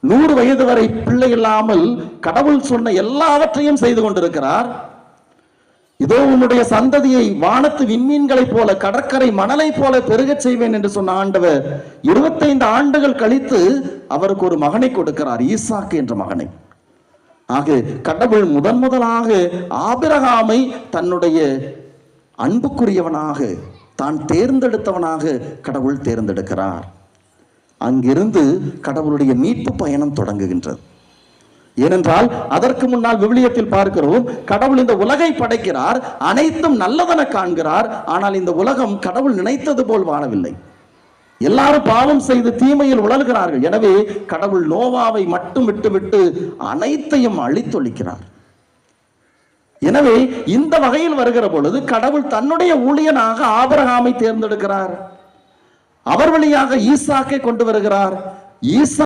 100 வயது வரை பிள்ளை இல்லாமல் கடவுள் சொன்ன எல்லாவற்றையும் செய்து கொண்டிருக்கிறார். இதோ உன்னுடைய சந்ததியை வானத்து விண்மீன்களைப் போல கடற்கரை மணலை போல பெருகச் செய்வேன் என்று சொன்ன ஆண்டவர் 25 ஆண்டுகள் கழித்து அவருக்கு ஒரு மகனை கொடுக்கிறார், ஈசாக்கு என்ற மகனை. ஆக கடவுள் முதலாக ஆபிரகாமை தன்னுடைய அன்புக்குரியவனாக தான் தேர்ந்தெடுத்தவனாக கடவுள் தேர்ந்தெடுக்கிறார். அங்கிருந்து கடவுளுடைய மீட்பு பயணம் தொடங்குகின்றது. ஏனென்றால் அதற்கு முன்னால் விவிலியத்தில் பார்க்கிறோம், கடவுள் இந்த உலகை படைக்கிறார், அனைத்தும் நல்லதென காண்கிறார். ஆனால் இந்த உலகம் கடவுள் நினைத்தது போல் வாழவில்லை. எல்லாரும் பாவம் செய்து தீமையில் உழல்கிறார்கள். எனவே கடவுள் நோவாவை மட்டும் விட்டுவிட்டு அனைத்தையும் அழித்தொழிக்கிறார். எனவே இந்த வகையில் வருகிற பொழுது கடவுள் தன்னுடைய ஊழியனாக ஆபிரகாமை தேர்ந்தெடுக்கிறார். அவர் வழியாக ஈசாக்கை கொண்டு வருகிறார். ஈசா